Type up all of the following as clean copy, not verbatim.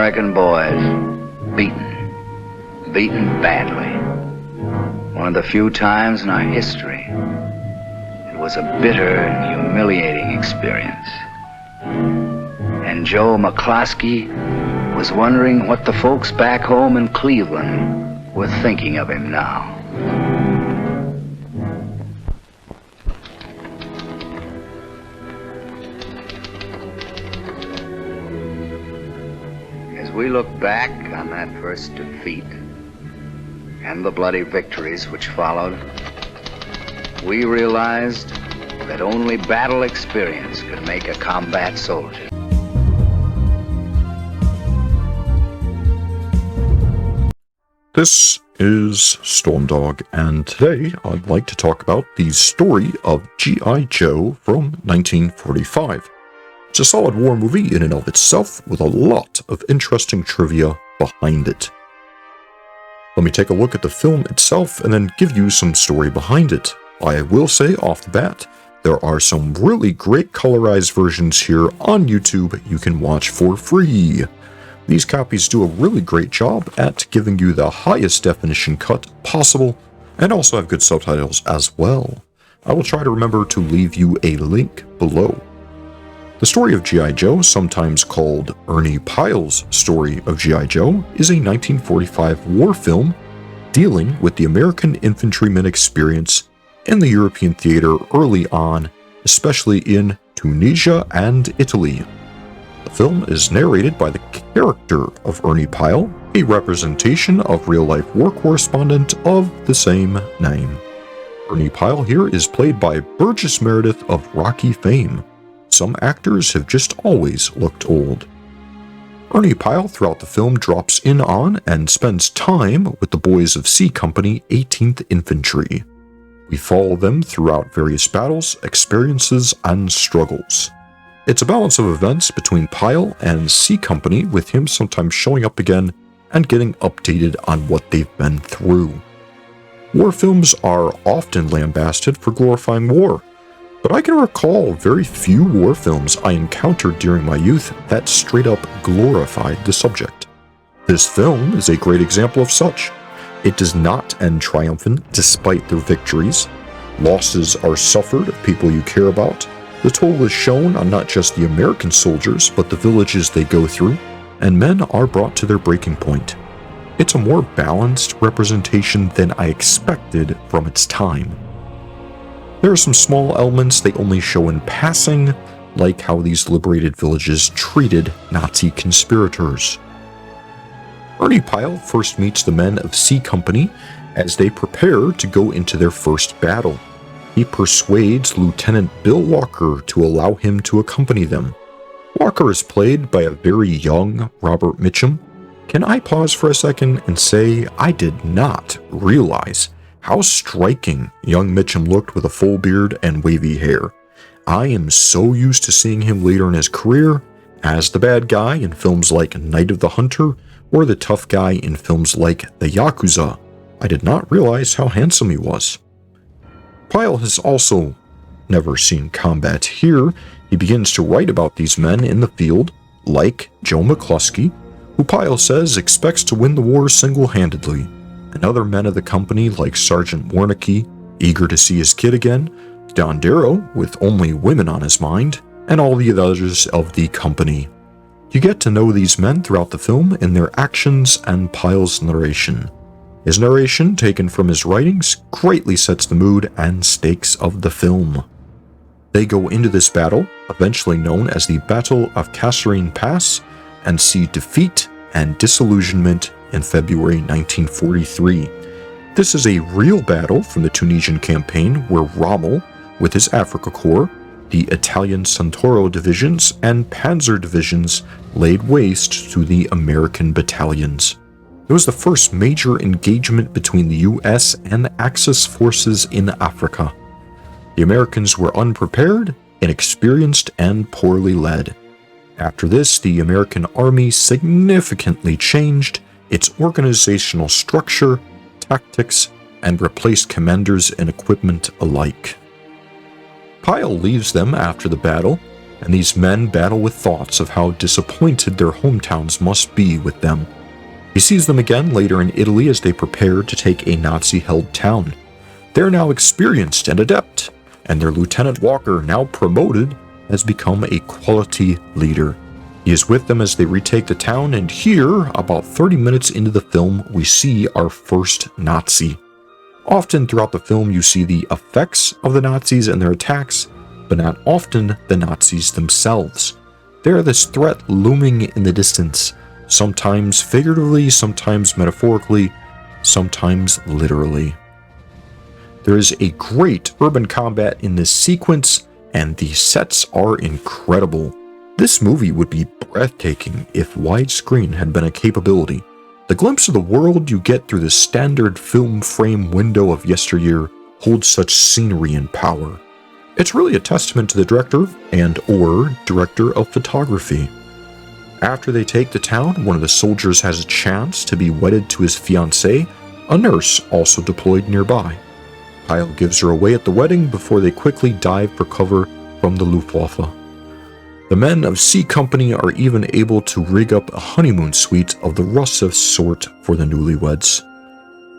American boys, beaten badly. One of the few times in our history. It was a bitter and humiliating experience. And Joe McCloskey was wondering what the folks back home in Cleveland were thinking of him now. As we look back on that first defeat and the bloody victories which followed, we realized that only battle experience could make a combat soldier. This is Stormdog, and today I'd like to talk about the story of G.I. Joe from 1945. It's a solid war movie in and of itself, with a lot of interesting trivia behind it. Let me take a look at the film itself and then give you some story behind it. I will say off the bat, there are some really great colorized versions here on YouTube you can watch for free. These copies do a really great job at giving you the highest definition cut possible, and also have good subtitles as well. I will try to remember to leave you a link below. The story of G.I. Joe, sometimes called Ernie Pyle's story of G.I. Joe, is a 1945 war film dealing with the American infantryman experience in the European theater early on, especially in Tunisia and Italy. The film is narrated by the character of Ernie Pyle, a representation of real-life war correspondent of the same name. Ernie Pyle here is played by Burgess Meredith of Rocky fame. Some actors have just always looked old. Ernie Pyle throughout the film drops in on and spends time with the boys of C Company 18th Infantry. We follow them throughout various battles, experiences, and struggles. It's a balance of events between Pyle and C Company, with him sometimes showing up again and getting updated on what they've been through. War films are often lambasted for glorifying war, but I can recall very few war films I encountered during my youth that straight up glorified the subject. This film is a great example of such. It does not end triumphant despite their victories. Losses are suffered of people you care about. The toll is shown on not just the American soldiers, but the villages they go through, and men are brought to their breaking point. It's a more balanced representation than I expected from its time. There are some small elements they only show in passing, like how these liberated villages treated Nazi conspirators. Ernie Pyle first meets the men of C Company as they prepare to go into their first battle. He persuades Lieutenant Bill Walker to allow him to accompany them. Walker is played by a very young Robert Mitchum. Can I pause for a second and say I did not realize how striking young Mitchum looked with a full beard and wavy hair. I am so used to seeing him later in his career as the bad guy in films like Night of the Hunter or the tough guy in films like The Yakuza. I did not realize how handsome he was. Pyle has also never seen combat here. He begins to write about these men in the field, like Joe McCloskey, who Pyle says expects to win the war single-handedly, and other men of the company like Sergeant Warnicki, eager to see his kid again, Don Darrow, with only women on his mind, and all the others of the company. You get to know these men throughout the film in their actions and Pyle's narration. His narration, taken from his writings, greatly sets the mood and stakes of the film. They go into this battle, eventually known as the Battle of Kasserine Pass, and see defeat and disillusionment in February 1943. This is a real battle from the Tunisian campaign where Rommel, with his Afrika Korps, the Italian Santoro divisions, and Panzer divisions laid waste to the American battalions. It was the first major engagement between the US and Axis forces in Africa. The Americans were unprepared, inexperienced, and poorly led. After this, the American Army significantly changed its organizational structure, tactics, and replaced commanders and equipment alike. Pyle leaves them after the battle, and these men battle with thoughts of how disappointed their hometowns must be with them. He sees them again later in Italy as they prepare to take a Nazi-held town. They are now experienced and adept, and their Lieutenant Walker, now promoted, has become a quality leader. He is with them as they retake the town, and here, about 30 minutes into the film, we see our first Nazi. Often throughout the film you see the effects of the Nazis and their attacks, but not often the Nazis themselves. They are this threat looming in the distance, sometimes figuratively, sometimes metaphorically, sometimes literally. There is a great urban combat in this sequence, and the sets are incredible. This movie would be breathtaking if widescreen had been a capability. The glimpse of the world you get through the standard film frame window of yesteryear holds such scenery and power. It's really a testament to the director and/or director of photography. After they take the town, one of the soldiers has a chance to be wedded to his fiancée, a nurse also deployed nearby. Pyle gives her away at the wedding before they quickly dive for cover from the Luftwaffe. The men of C Company are even able to rig up a honeymoon suite of the roughest sort for the newlyweds.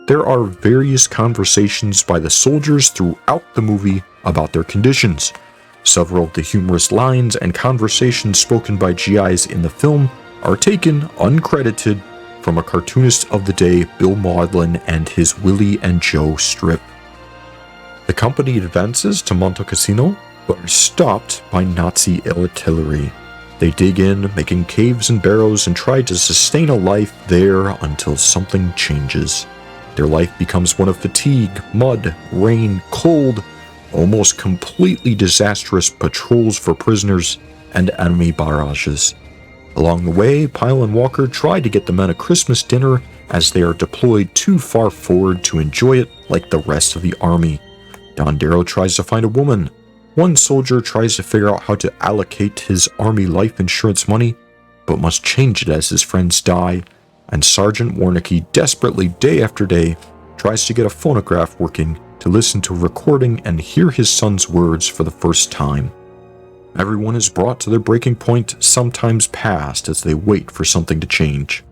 There are various conversations by the soldiers throughout the movie about their conditions. Several of the humorous lines and conversations spoken by GIs in the film are taken, uncredited, from a cartoonist of the day, Bill Maudlin, and his Willie and Joe strip. The company advances to Monte Cassino, but are stopped by Nazi artillery. They dig in, making caves and barrows, and try to sustain a life there until something changes. Their life becomes one of fatigue, mud, rain, cold, almost completely disastrous patrols for prisoners, and enemy barrages. Along the way, Pyle and Walker try to get the men a Christmas dinner as they are deployed too far forward to enjoy it like the rest of the army. Don Darrow tries to find a woman. One soldier tries to figure out how to allocate his army life insurance money, but must change it as his friends die, and Sergeant Warnicki desperately, day after day, tries to get a phonograph working to listen to a recording and hear his son's words for the first time. Everyone is brought to their breaking point, sometimes past, as they wait for something to change.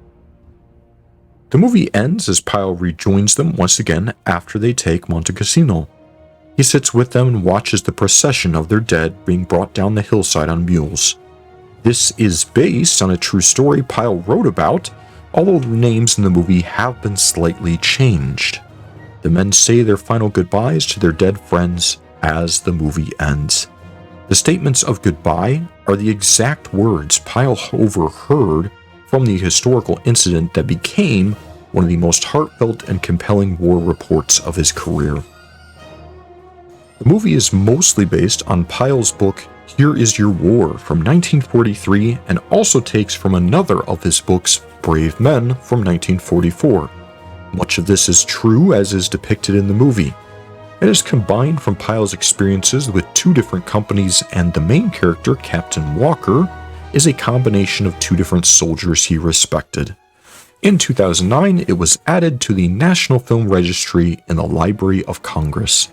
The movie ends as Pyle rejoins them once again after they take Monte Cassino. He sits with them and watches the procession of their dead being brought down the hillside on mules. This is based on a true story Pyle wrote about, although the names in the movie have been slightly changed. The men say their final goodbyes to their dead friends as the movie ends. The statements of goodbye are the exact words Pyle overheard from the historical incident that became one of the most heartfelt and compelling war reports of his career. The movie is mostly based on Pyle's book, Here Is Your War, from 1943, and also takes from another of his books, Brave Men, from 1944. Much of this is true as is depicted in the movie. It is combined from Pyle's experiences with two different companies, and the main character, Captain Walker, is a combination of two different soldiers he respected. In 2009, it was added to the National Film Registry in the Library of Congress.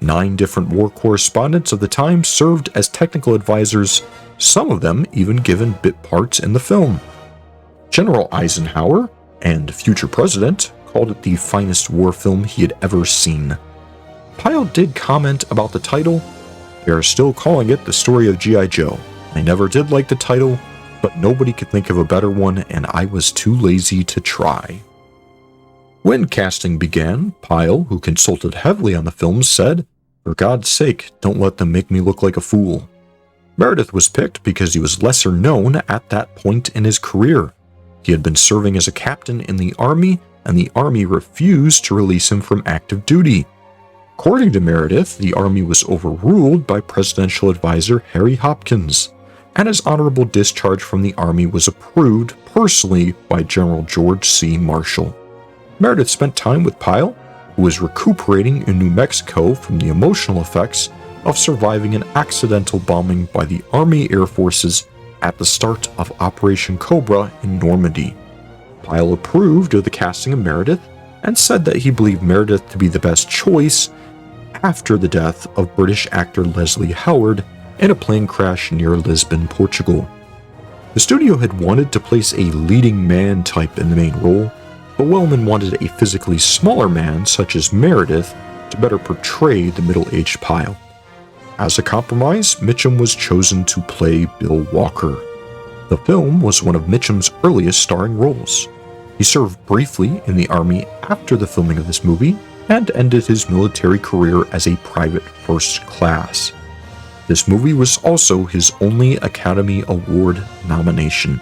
9 different war correspondents of the time served as technical advisors, some of them even given bit parts in the film. General Eisenhower, and future president, called it the finest war film he had ever seen. Pyle did comment about the title. They are still calling it The Story of G.I. Joe. I never did like the title, but nobody could think of a better one, and I was too lazy to try. When casting began, Pyle, who consulted heavily on the film, said, "For God's sake, don't let them make me look like a fool." Meredith was picked because he was lesser known at that point in his career. He had been serving as a captain in the Army, and the Army refused to release him from active duty. According to Meredith, the Army was overruled by presidential advisor Harry Hopkins, and his honorable discharge from the Army was approved personally by General George C. Marshall. Meredith spent time with Pyle, who was recuperating in New Mexico from the emotional effects of surviving an accidental bombing by the Army Air Forces at the start of Operation Cobra in Normandy. Pyle approved of the casting of Meredith and said that he believed Meredith to be the best choice after the death of British actor Leslie Howard and a plane crash near Lisbon, Portugal. The studio had wanted to place a leading man type in the main role, but Wellman wanted a physically smaller man such as Meredith to better portray the middle-aged Pyle. As a compromise, Mitchum was chosen to play Bill Walker. The film was one of Mitchum's earliest starring roles. He served briefly in the Army after the filming of this movie and ended his military career as a private first class. This movie was also his only Academy Award nomination.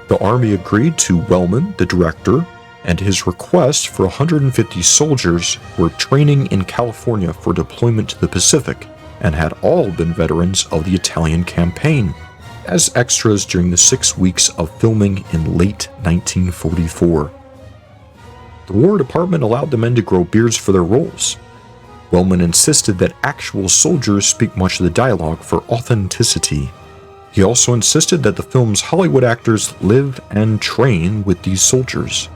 The Army agreed to Wellman, the director, and his request for 150 soldiers who were training in California for deployment to the Pacific and had all been veterans of the Italian campaign, as extras during the 6 weeks of filming in late 1944. The War Department allowed the men to grow beards for their roles. Wellman insisted that actual soldiers speak much of the dialogue for authenticity. He also insisted that the film's Hollywood actors live and train with these soldiers.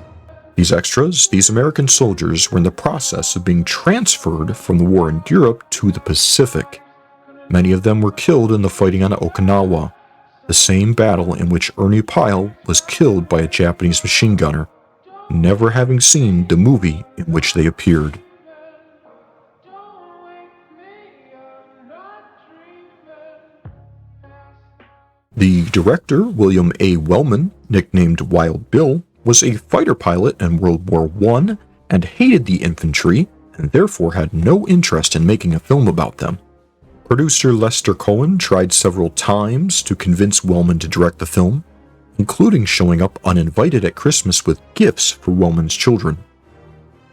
These extras, these American soldiers, were in the process of being transferred from the war in Europe to the Pacific. Many of them were killed in the fighting on Okinawa, the same battle in which Ernie Pyle was killed by a Japanese machine gunner, never having seen the movie in which they appeared. The director, William A. Wellman, nicknamed Wild Bill, was a fighter pilot in World War I and hated the infantry, and therefore had no interest in making a film about them. Producer Lester Cohen tried several times to convince Wellman to direct the film, including showing up uninvited at Christmas with gifts for Wellman's children.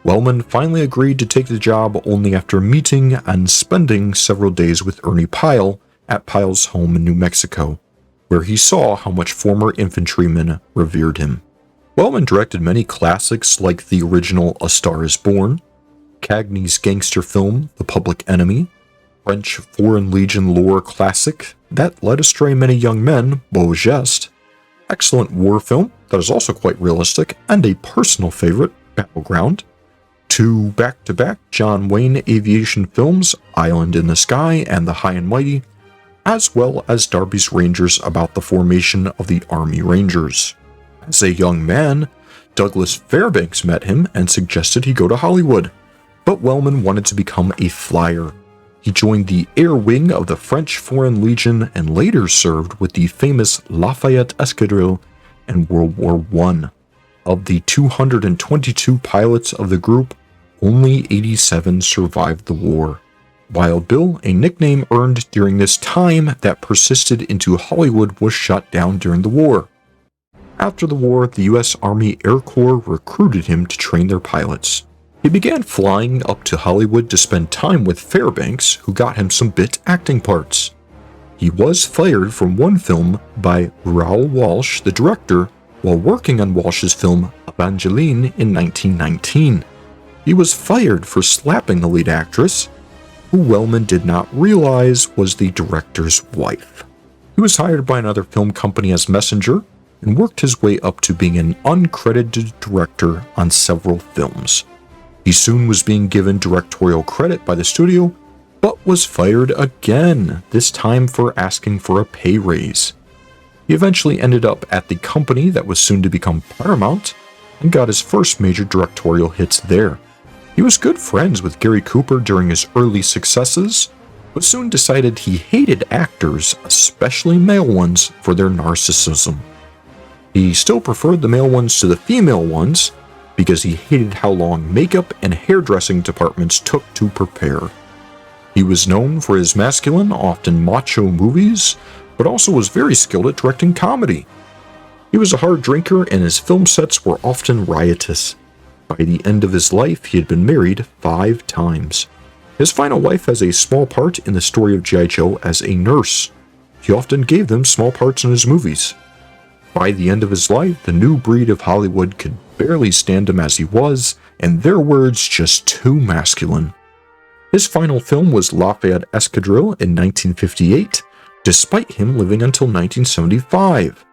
Wellman finally agreed to take the job only after meeting and spending several days with Ernie Pyle at Pyle's home in New Mexico, where he saw how much former infantrymen revered him. Wellman directed many classics like the original A Star is Born, Cagney's gangster film The Public Enemy, French Foreign Legion lore classic that led astray many young men, Beau Geste, excellent war film that is also quite realistic, and a personal favorite, Battleground, two back-to-back John Wayne aviation films, Island in the Sky and The High and Mighty, as well as Darby's Rangers about the formation of the Army Rangers. As a young man, Douglas Fairbanks met him and suggested he go to Hollywood, but Wellman wanted to become a flyer. He joined the air wing of the French Foreign Legion and later served with the famous Lafayette Escadrille in World War I. Of the 222 pilots of the group, only 87 survived the war. Wild Bill, a nickname earned during this time that persisted into Hollywood, was shot down during the war. After the war, the U.S. Army Air Corps recruited him to train their pilots. He began flying up to Hollywood to spend time with Fairbanks, who got him some bit acting parts. He was fired from one film by Raoul Walsh, the director, while working on Walsh's film Evangeline in 1919. He was fired for slapping the lead actress, who Wellman did not realize was the director's wife. He was hired by another film company as messenger and worked his way up to being an uncredited director on several films. He soon was being given directorial credit by the studio, but was fired again, this time for asking for a pay raise. He eventually ended up at the company that was soon to become Paramount and got his first major directorial hits there. He was good friends with Gary Cooper during his early successes, but soon decided he hated actors, especially male ones, for their narcissism. He still preferred the male ones to the female ones because he hated how long makeup and hairdressing departments took to prepare. He was known for his masculine, often macho movies, but also was very skilled at directing comedy. He was a hard drinker and his film sets were often riotous. By the end of his life, he had been married 5 times. His final wife has a small part in the story of G.I. Joe as a nurse. He often gave them small parts in his movies. By the end of his life, the new breed of Hollywood could barely stand him as he was, and their words just too masculine. His final film was Lafayette Escadrille in 1958, despite him living until 1975.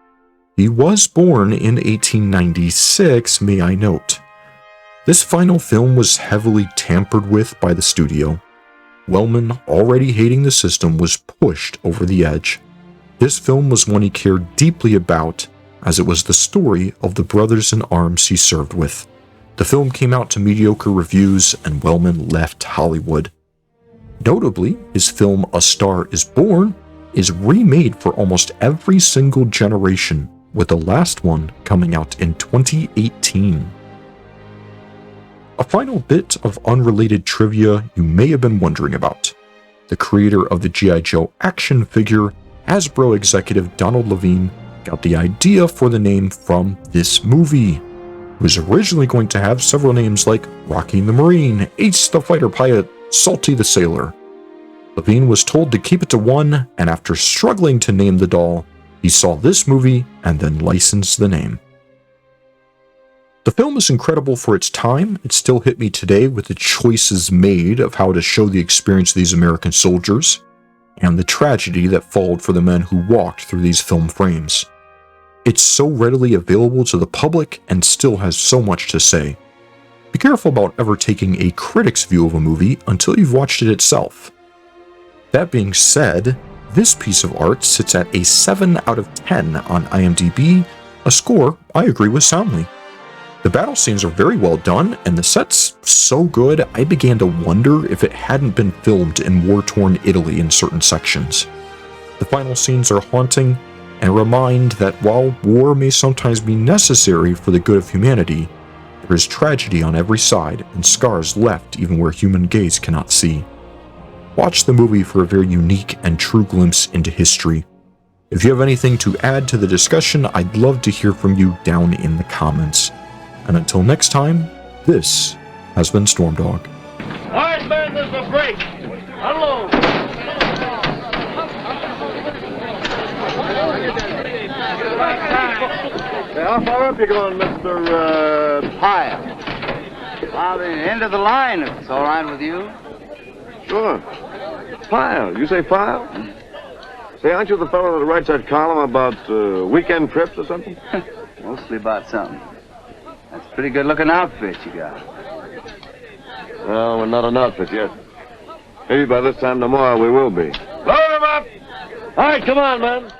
He was born in 1896, may I note. This final film was heavily tampered with by the studio. Wellman, already hating the system, was pushed over the edge. This film was one he cared deeply about, as it was the story of the brothers in arms he served with. The film came out to mediocre reviews, and Wellman left Hollywood. Notably, his film A Star is Born is remade for almost every single generation, with the last one coming out in 2018. A final bit of unrelated trivia you may have been wondering about. The creator of the G.I. Joe action figure, Hasbro executive Donald Levine, got the idea for the name from this movie. It was originally going to have several names like Rocky the Marine, Ace the Fighter Pilot, Salty the Sailor. Levine was told to keep it to one, and after struggling to name the doll, he saw this movie and then licensed the name. The film is incredible for its time. It still hit me today with the choices made of how to show the experience of these American soldiers, and the tragedy that followed for the men who walked through these film frames. It's so readily available to the public and still has so much to say. Be careful about ever taking a critic's view of a movie until you've watched it itself. That being said, this piece of art sits at a 7 out of 10 on IMDb, a score I agree with soundly. The battle scenes are very well done, and the set's so good I began to wonder if it hadn't been filmed in war-torn Italy in certain sections. The final scenes are haunting, and remind that while war may sometimes be necessary for the good of humanity, there is tragedy on every side and scars left even where human gaze cannot see. Watch the movie for a very unique and true glimpse into history. If you have anything to add to the discussion, I'd love to hear from you down in the comments. And until next time, this has been Stormdog. All right, man, there's a break. Unload. How far up you going, Mr. Pyle. Well, the end of the line, if it's all right with you. Sure. Pyle. You say Pyle? Say, aren't you the fellow that writes that column about weekend trips or something? Mostly about something. That's a pretty good-looking outfit you got. Well, we're not an outfit yet. Maybe by this time tomorrow we will be. Load him up. All right, come on, man.